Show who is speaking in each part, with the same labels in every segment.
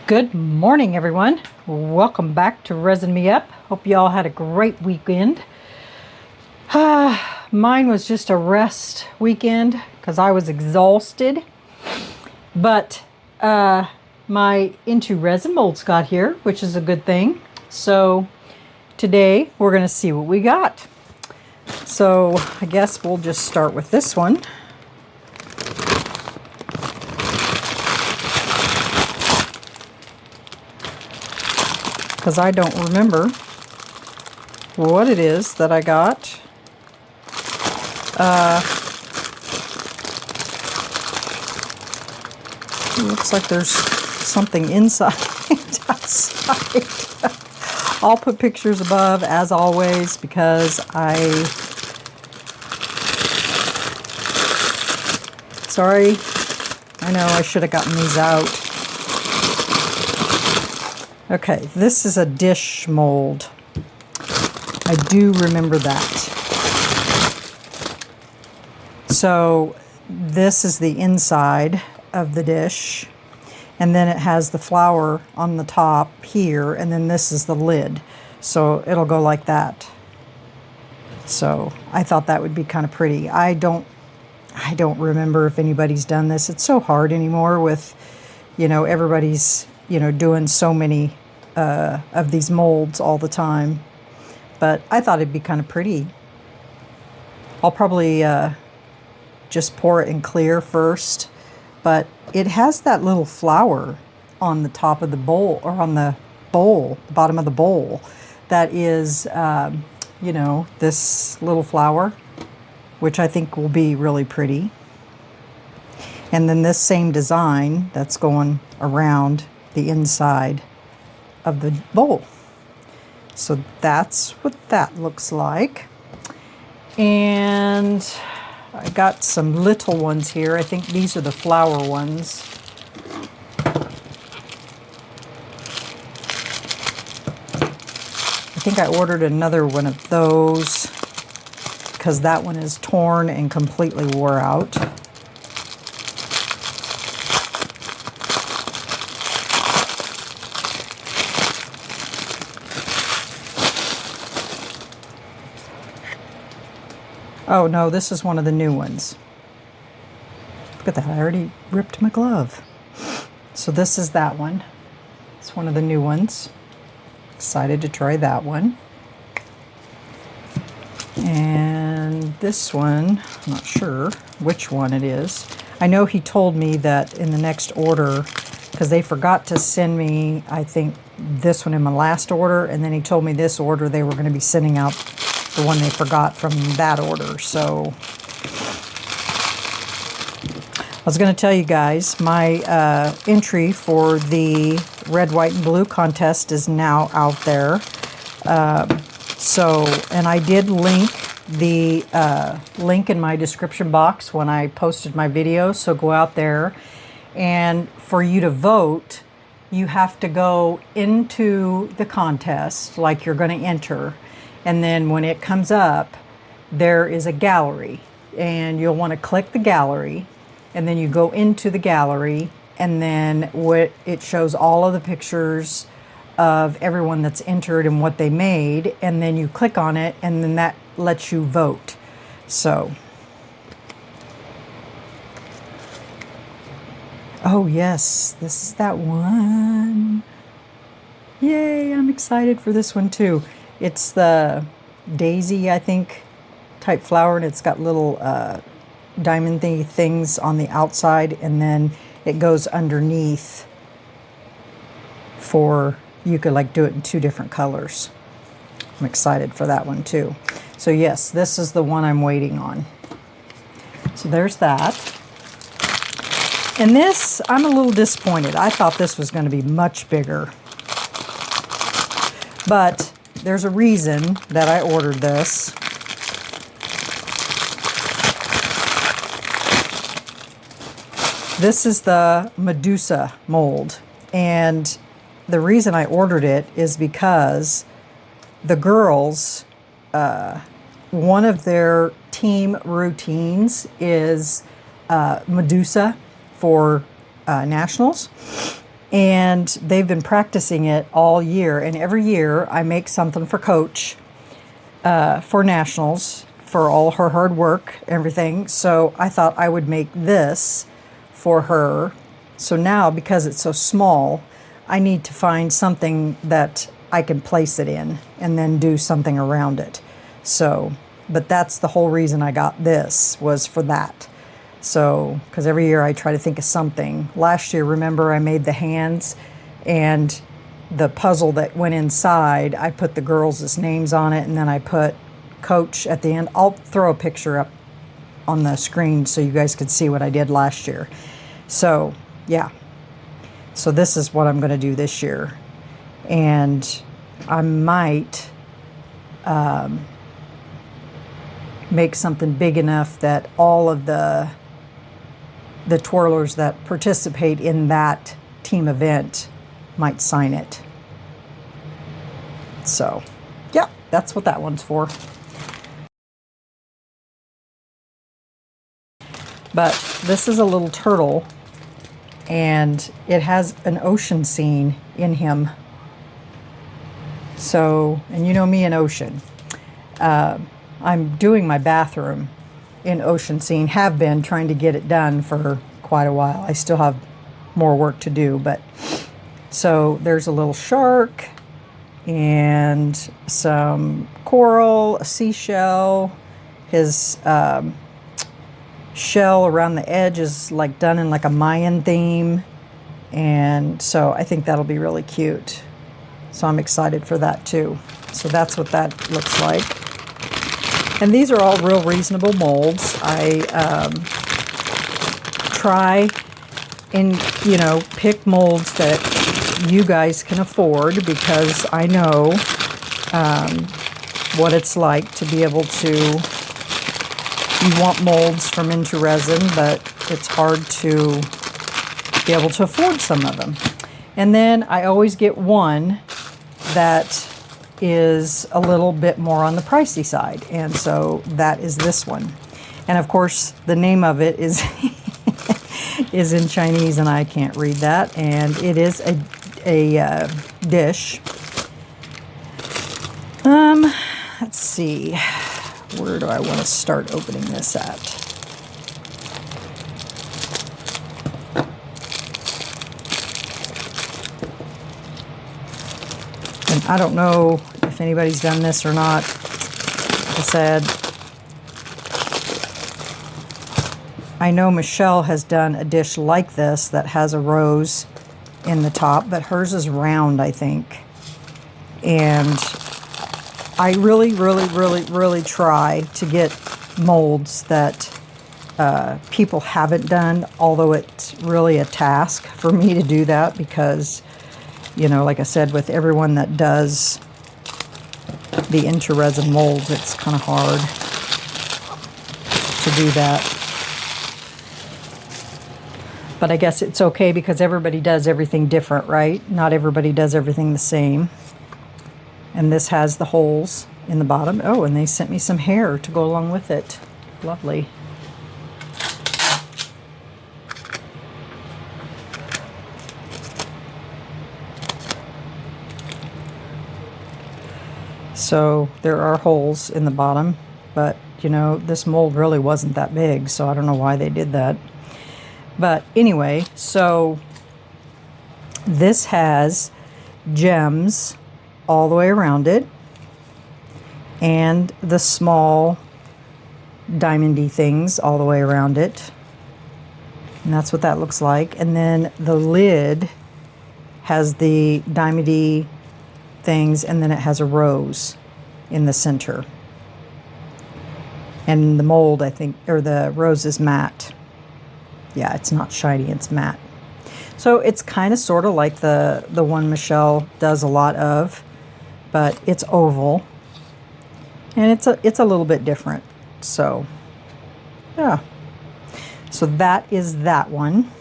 Speaker 1: Good morning, everyone. Welcome back to Resin Me Up. Hope you all had a great weekend. Mine was just a rest weekend because I was exhausted. But my Into Resin molds got here, which is a good thing. So today we're going to see what we got. So I guess we'll just start with this one. Because I don't remember what it is that I got. It looks like there's something inside. Outside. I'll put pictures above as always because sorry, I know I should have gotten these out. Okay, this is a dish mold. I do remember that. So this is the inside of the dish, and then it has the flower on the top here, and then this is the lid. So it'll go like that. So I thought that would be kind of pretty. I don't remember if anybody's done this. It's so hard anymore with, everybody's doing so many of these molds all the time. But I thought it'd be kind of pretty. I'll probably just pour it in clear first. But it has that little flower on the top of the bowl, or on the bowl, the bottom of the bowl. That is, this little flower, which I think will be really pretty. And then this same design that's going around the inside of the bowl. So that's what that looks like. And I got some little ones here. I think these are the flower ones. I think I ordered another one of those because that one is torn and completely wore out. Oh no, this is one of the new ones. Look at that, I already ripped my glove. So this is that one. It's one of the new ones. Excited to try that one. And this one, I'm not sure which one it is. I know he told me that in the next order, because they forgot to send me, I think, this one in my last order, and then he told me this order they were going to be sending out the one they forgot from that order. So I was going to tell you guys, my entry for the red, white, and blue contest is now out there. And I did link the link in my description box when I posted my video. So go out there, and for you to vote, you have to go into the contest like you're going to enter. And then when it comes up, there is a gallery, and you'll want to click the gallery, and then you go into the gallery, and then it shows all of the pictures of everyone that's entered and what they made, and then you click on it, and then that lets you vote. So, oh yes, this is that one. Yay, I'm excited for this one too. It's the daisy, I think, type flower, and it's got little diamond-y things on the outside, and then it goes underneath for, you could like do it in 2 different colors. I'm excited for that one too. So yes, this is the one I'm waiting on. So there's that. And this, I'm a little disappointed. I thought this was going to be much bigger. But there's a reason that I ordered this. This is the Medusa mold, and the reason I ordered it is because the girls, one of their team routines is Medusa for nationals. And they've been practicing it all year. And every year I make something for Coach for nationals for all her hard work, everything. So I thought I would make this for her. So now, because it's so small, I need to find something that I can place it in and then do something around it. So, but that's the whole reason I got this, was for that. So, because every year I try to think of something. Last year, remember, I made the hands and the puzzle that went inside, I put the girls' names on it, and then I put Coach at the end. I'll throw a picture up on the screen so you guys can see what I did last year. So, yeah. So this is what I'm going to do this year. And I might make something big enough that all of the twirlers that participate in that team event might sign it. So, yeah, that's what that one's for. But this is a little turtle, and it has an ocean scene in him. So, and you know me and ocean. I'm doing my bathroom in ocean scene, have been trying to get it done for quite a while. I still have more work to do, but so there's a little shark and some coral, a seashell. His shell around the edge is like done in like a Mayan theme, and so I think that'll be really cute. So I'm excited for that too. So that's what that looks like. And these are all real reasonable molds. I try and, you know, pick molds that you guys can afford, because I know what it's like to be able to, you want molds from Into Resin, but it's hard to be able to afford some of them. And then I always get one that is a little bit more on the pricey side, and so that is this one. And of course the name of it is is in Chinese, and I can't read that, and it is a dish. Let's see, where do I want to start opening this at? And I don't know if anybody's done this or not. Like I said, I know Michelle has done a dish like this that has a rose in the top, but hers is round, I think. And I really, really, really, really try to get molds that people haven't done, although it's really a task for me to do that, because, you know, like I said, with everyone that does the Into Resin molds, it's kind of hard to do that. But I guess it's okay, because everybody does everything different, right? Not everybody does everything the same. And this has the holes in the bottom. Oh, and they sent me some hair to go along with it. Lovely. So there are holes in the bottom, but you know, this mold really wasn't that big, so I don't know why they did that. But anyway, so this has gems all the way around it, and the small diamondy things all the way around it. And that's what that looks like. And then the lid has the diamondy things, and then it has a rose in the center. And the mold, I think, or the rose is matte. Yeah, it's not shiny, it's matte. So it's kind of sort of like the one Michelle does a lot of, but it's oval. And it's a little bit different. So, yeah. So that is that one.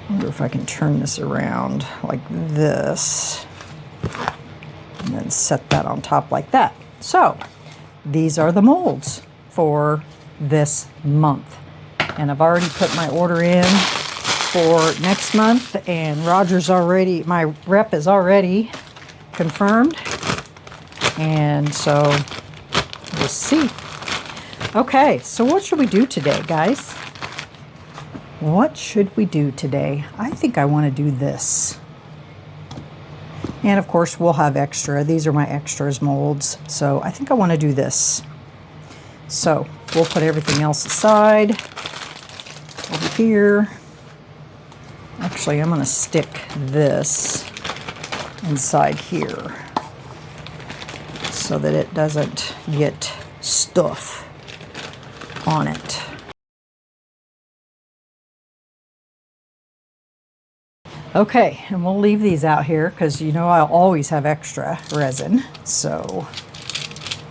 Speaker 1: I wonder if I can turn this around like this, and then set that on top like that. So these are the molds for this month. And I've already put my order in for next month, and Roger's already, my rep is already confirmed. And so we'll see. Okay, so what should we do today, guys? What should we do today? I think I want to do this. And of course, we'll have extra. These are my extras molds. So I think I want to do this. So we'll put everything else aside over here. Actually, I'm going to stick this inside here so that it doesn't get stuff on it. Okay, and we'll leave these out here because you know I'll always have extra resin. So,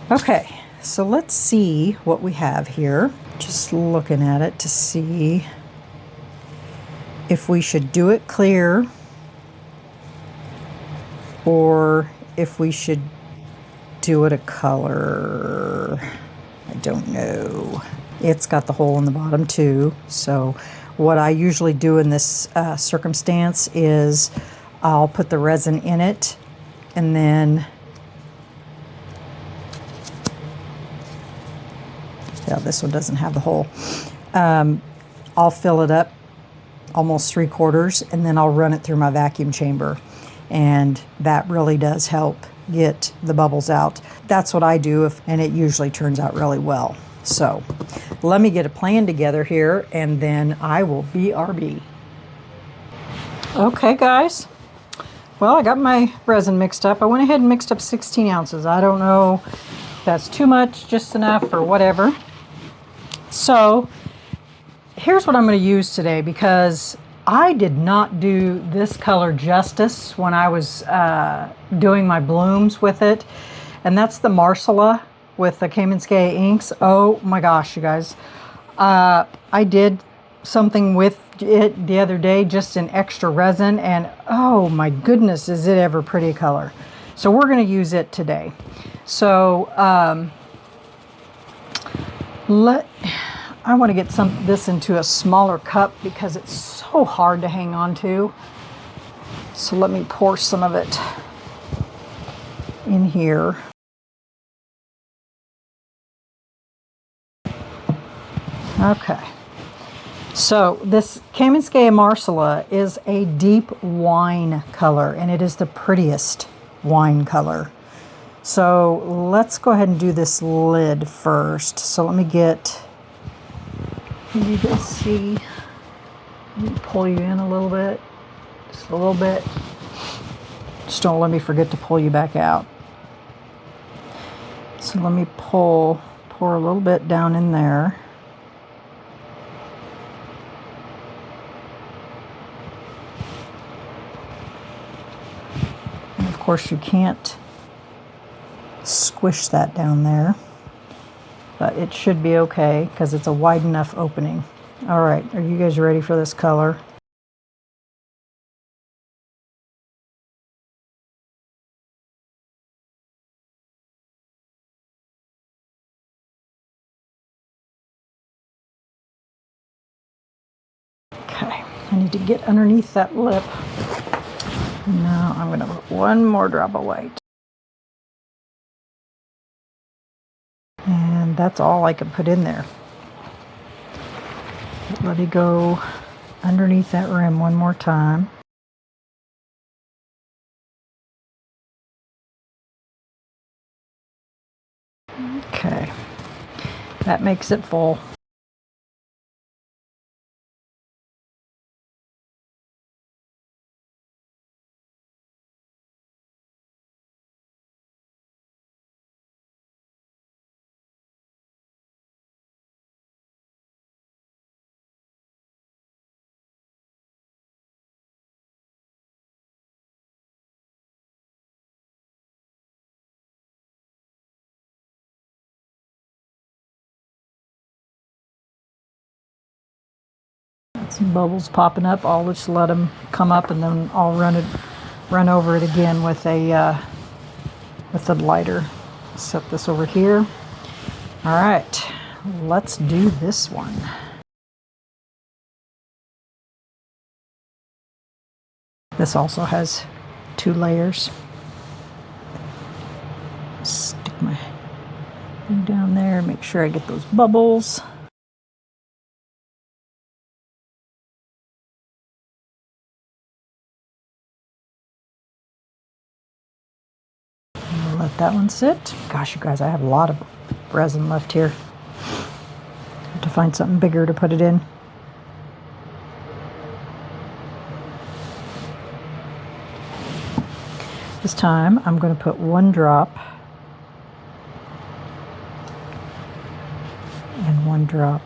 Speaker 1: okay, so let's see what we have here. Just looking at it to see if we should do it clear or if we should do it a color. I don't know. It's got the hole in the bottom too, so what I usually do in this circumstance is I'll put the resin in it, and then yeah, this one doesn't have the hole. I'll fill it up almost 3/4, and then I'll run it through my vacuum chamber, and that really does help get the bubbles out. That's what I do, and it usually turns out really well. So let me get a plan together here, and then I will BRB. Okay, guys. Well, I got my resin mixed up. I went ahead and mixed up 16 ounces. I don't know if that's too much, just enough, or whatever. So here's what I'm going to use today, because I did not do this color justice when I was doing my blooms with it. And that's the Marsala with the KAMENSKAYA inks. Oh my gosh, you guys. I did something with it the other day, just an extra resin, and oh my goodness, is it ever pretty color. So we're going to use it today. So I want to get this into a smaller cup because it's so hard to hang on to. So let me pour some of it in here. Okay, so this KAMENSKAYA Marsala is a deep wine color, and it is the prettiest wine color. So let's go ahead and do this lid first. So let me get, can you guys see? Let me pull you in a little bit, just a little bit. Just don't let me forget to pull you back out. So let me pour a little bit down in there. Of course, you can't squish that down there, but it should be okay because it's a wide enough opening. All right, are you guys ready for this color? Okay, I need to get underneath that lip. Now I'm going to put one more drop of white. And that's all I can put in there. Let it go underneath that rim one more time. Okay, that makes it full. Some bubbles popping up. I'll just let them come up, and then I'll run over it again with a lighter. Set this over here. All right, let's do this one. This also has 2 layers. Stick my thing down there, make sure I get those bubbles. I'll let that one sit. Gosh, you guys, I have a lot of resin left here. Have to find something bigger to put it in. This time I'm going to put 1 drop and 1 drop.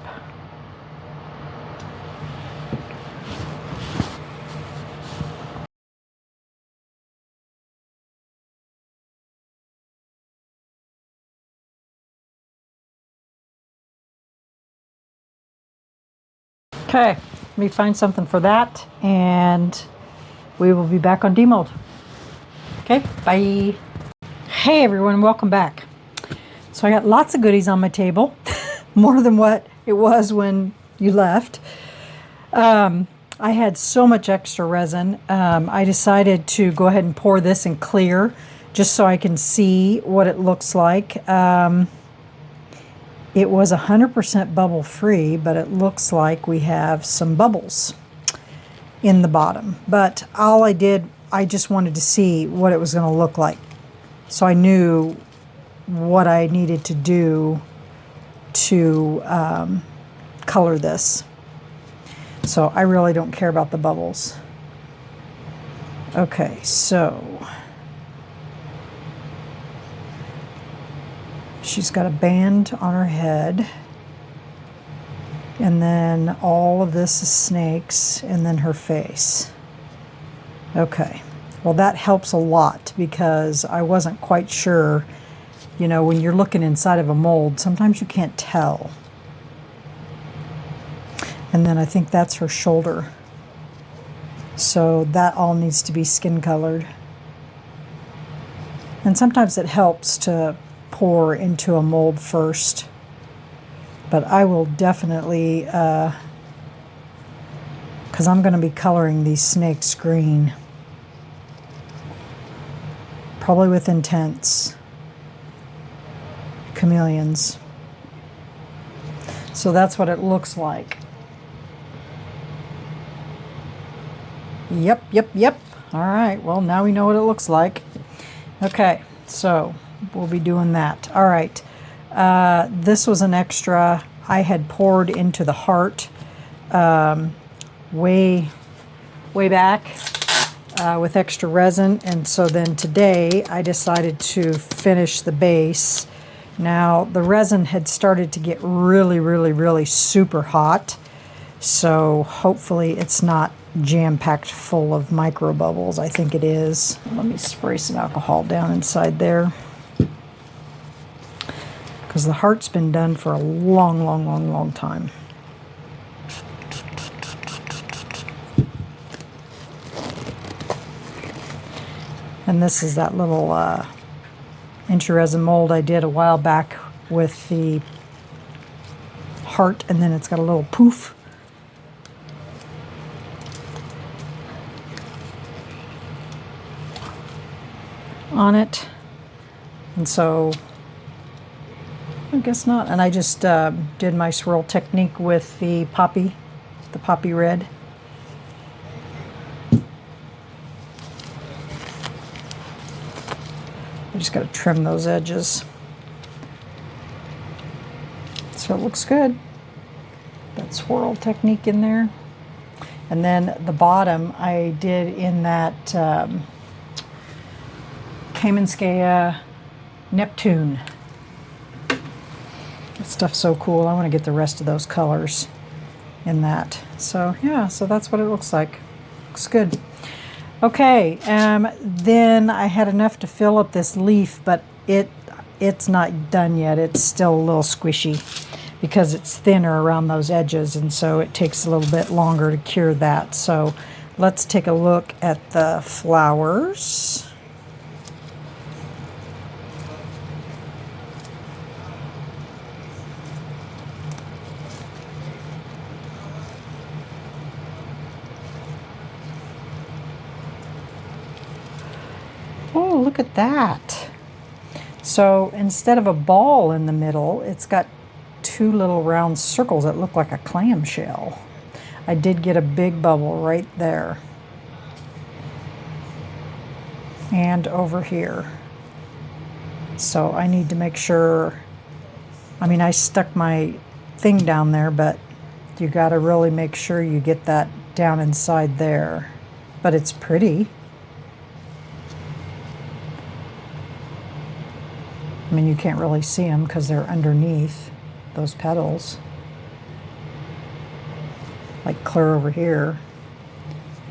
Speaker 1: Okay, let me find something for that and we will be back on demold. Okay, bye. Hey everyone, welcome back. So I got lots of goodies on my table, more than what it was when you left. I had so much extra resin. I decided to go ahead and pour this in clear just so I can see what it looks like. It was 100% bubble free, but it looks like we have some bubbles in the bottom. But all I did, I just wanted to see what it was going to look like. So I knew what I needed to do to color this. So I really don't care about the bubbles. Okay, so she's got a band on her head. And then all of this is snakes, and then her face. Okay, well that helps a lot because I wasn't quite sure, you know, when you're looking inside of a mold, sometimes you can't tell. And then I think that's her shoulder. So that all needs to be skin colored. And sometimes it helps to pour into a mold first. But I will definitely, because I'm going to be coloring these snakes green. Probably with intense chameleons. So that's what it looks like. Yep. All right, well now we know what it looks like. Okay, so we'll be doing that. All right. This was an extra I had poured into the heart way back with extra resin, and so then today I decided to finish the base. Now the resin had started to get really super hot, so hopefully it's not jam-packed full of micro bubbles. I think it is. Let me spray some alcohol down inside there, because the heart's been done for a long time. And this is that little inch resin mold I did a while back with the heart, and then it's got a little poof on it. And so I guess not. And I just did my swirl technique with the poppy red. I just got to trim those edges. So it looks good. That swirl technique in there. And then the bottom I did in that KAMENSKAYA Neptune. That stuff's so cool. I want to get the rest of those colors in that. So yeah, so that's what it looks like. Looks good. Okay, then I had enough to fill up this leaf, but it's not done yet. It's still a little squishy because it's thinner around those edges, and so it takes a little bit longer to cure that. So let's take a look at the flowers. Oh, look at that. So instead of a ball in the middle, it's got two little round circles that look like a clamshell. I did get a big bubble right there. And over here. So I need to make sure, I mean, I stuck my thing down there, but you got to really make sure you get that down inside there. But it's pretty. I mean, you can't really see them because they're underneath those petals. Like clear over here.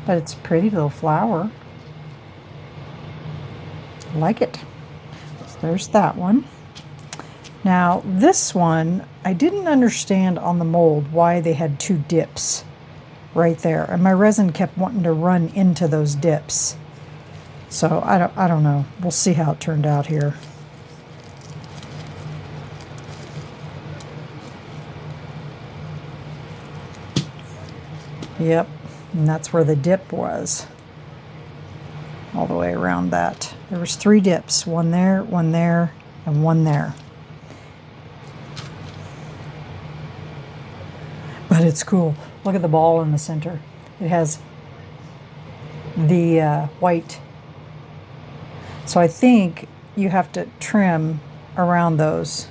Speaker 1: But it's a pretty little flower. I like it. So there's that one. Now this one, I didn't understand on the mold why they had two dips right there. And my resin kept wanting to run into those dips. So I don't know. We'll see how it turned out here. Yep, and that's where the dip was. All the way around that. There was 3 dips, one there, and one there. But it's cool. Look at the ball in the center. It has the white. So I think you have to trim around those.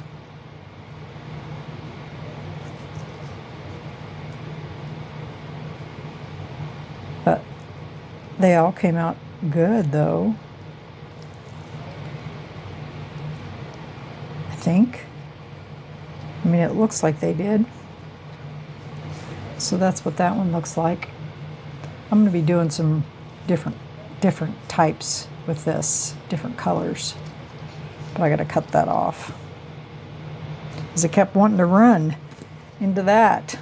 Speaker 1: But they all came out good though. I think. I mean, it looks like they did. So that's what that one looks like. I'm going to be doing some different types with this, different colors. But I got to cut that off. Because it kept wanting to run into that.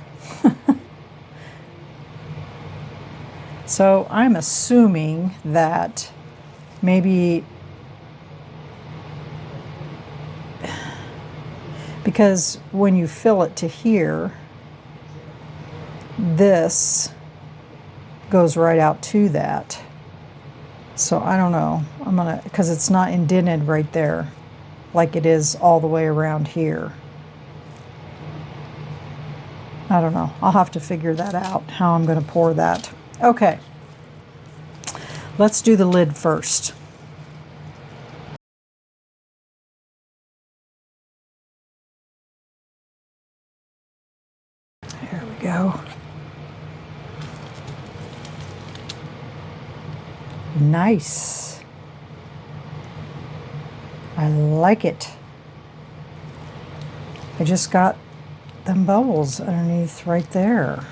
Speaker 1: So I'm assuming that maybe because when you fill it to here, this goes right out to that. So I don't know. I'm gonna, because it's not indented right there like it is all the way around here. I don't know. I'll have to figure that out, how I'm going to pour that. Okay. Let's do the lid first. There we go. Nice. I like it. I just got them bubbles underneath right there,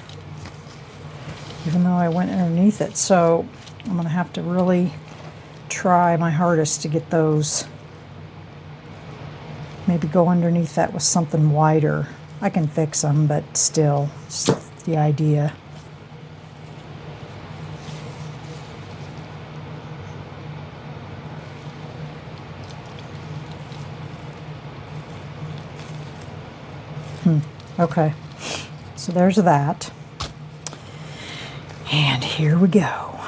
Speaker 1: even though I went underneath it. So I'm going to have to really try my hardest to get those. Maybe go underneath that with something wider. I can fix them, but still, it's the idea. Okay, so there's that. And here we go.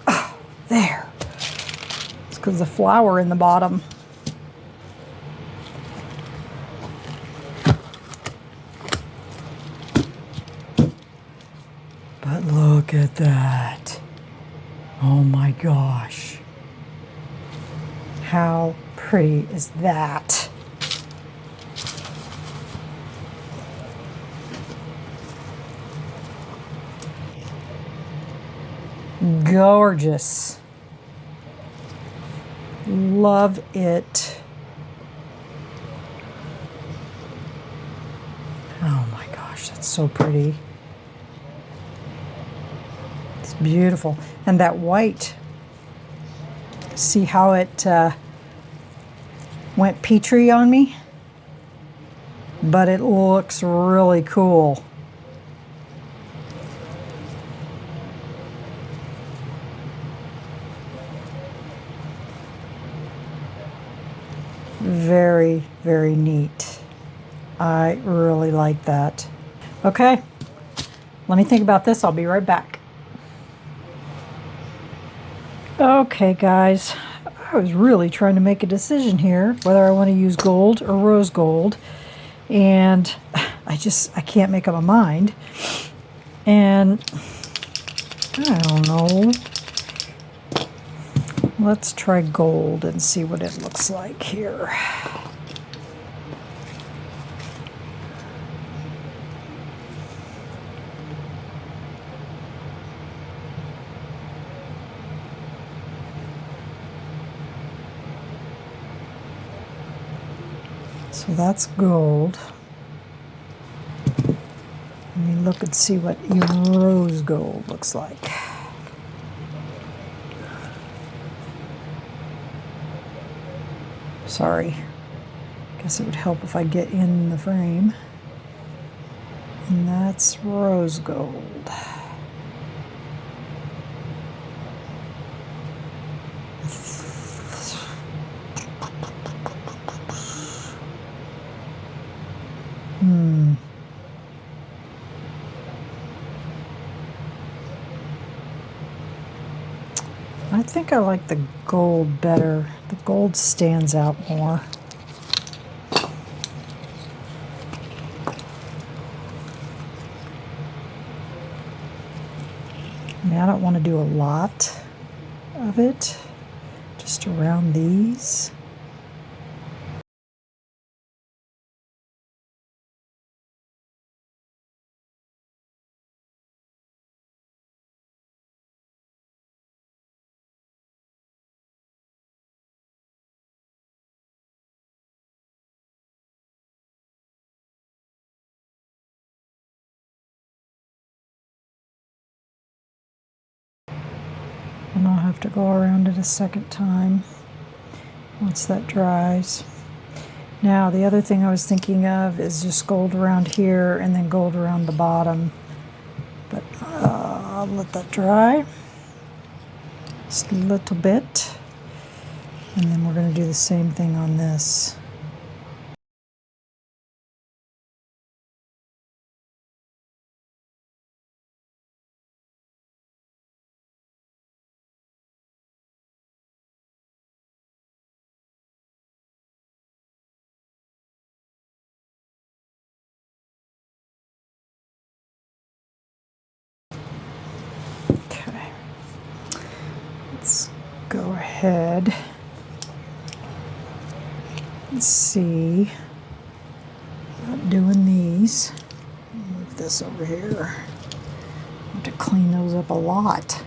Speaker 1: Oh, there. It's because the flower in the bottom. But look at that. Oh my gosh. How pretty is that? Gorgeous. Love it. Oh my gosh, that's so pretty. It's beautiful. And that white, see how it went peachy on me? But it looks really cool. Very, very neat. I really like that. Okay, Let me think about this. I'll be right back. Okay, guys. I was really trying to make a decision here whether I want to use gold or rose gold. And I can't make up my mind. And I don't know. Let's try gold and see what it looks like here. So that's gold. Let me look and see what rose gold looks like. Sorry. Guess it would help if I get in the frame. And that's rose gold. I think I like the gold better. The gold stands out more. I mean, I don't want to do a lot of it, just around these. And I'll have to go around it a second time once that dries. Now, the other thing I was thinking of is just gold around here and then gold around the bottom. But I'll let that dry just a little bit. And then we're going to do the same thing on this. Okay. Let's go ahead and see about doing these. Move this over here. I have to clean those up a lot.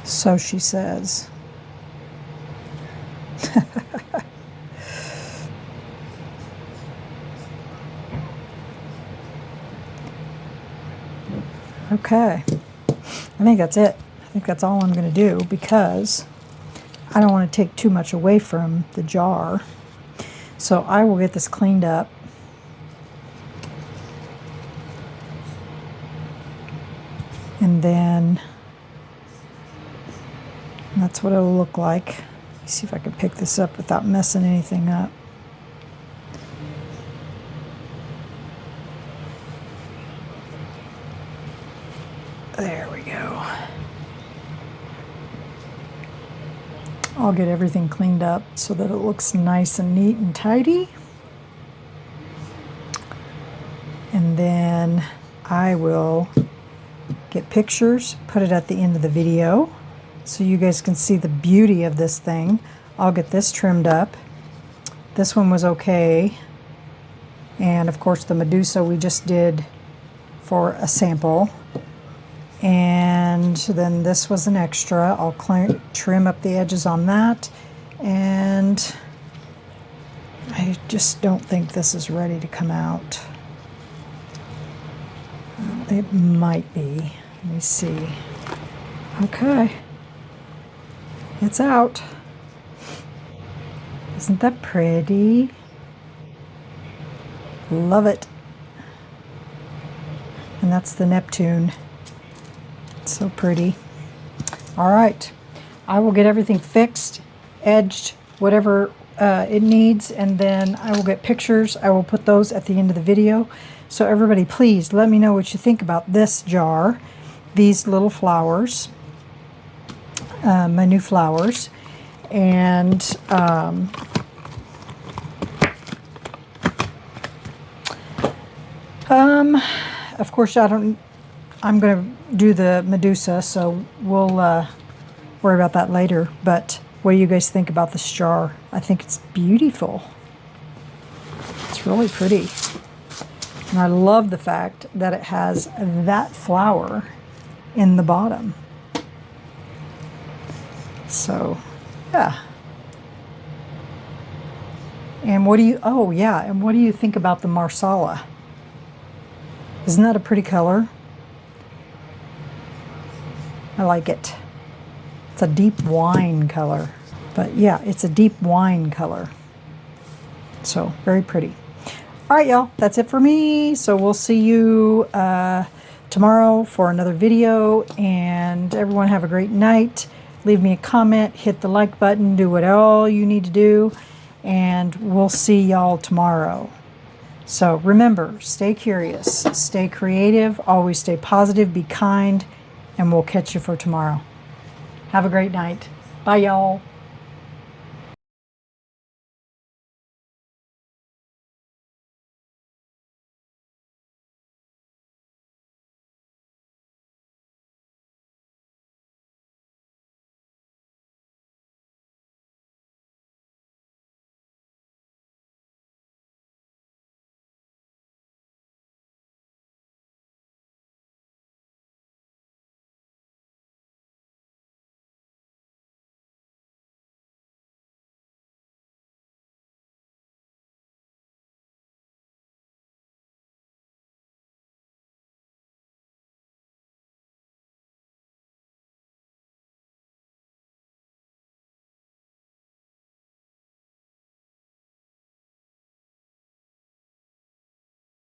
Speaker 1: So she says. Okay, I think that's it. I think that's all I'm going to do because I don't want to take too much away from the jar. So I will get this cleaned up. And then that's what it'll look like. Let's see if I can pick this up without messing anything up. There we go. I'll get everything cleaned up so that it looks nice and neat and tidy. And then I will get pictures, put it at the end of the video so you guys can see the beauty of this thing. I'll get this trimmed up. This one was okay. And of course the Medusa we just did for a sample. And then this was an extra. I'll trim up the edges on that. And I just don't think this is ready to come out. It might be. Let me see. Okay. It's out. Isn't that pretty? Love it. And that's the Neptune. It's so pretty. All right. I will get everything fixed, edged, whatever it needs, and then I will get pictures. I will put those at the end of the video. So everybody, please let me know what you think about this jar, these little flowers, my new flowers, and of course I'm going to do the Medusa, so we'll worry about that later. But what do you guys think about this jar? I think it's beautiful. It's really pretty. And I love the fact that it has that flower in the bottom. So, yeah. And what do you, oh yeah, and what do you think about the Marsala? Isn't that a pretty color? I like it. It's a deep wine color. But yeah, it's a deep wine color. So, very pretty. All right, y'all, that's it for me. So we'll see you tomorrow for another video. And everyone have a great night. Leave me a comment, hit the like button, do what all you need to do. And we'll see y'all tomorrow. So remember, stay curious, stay creative, always stay positive, be kind, and we'll catch you for tomorrow. Have a great night. Bye, y'all.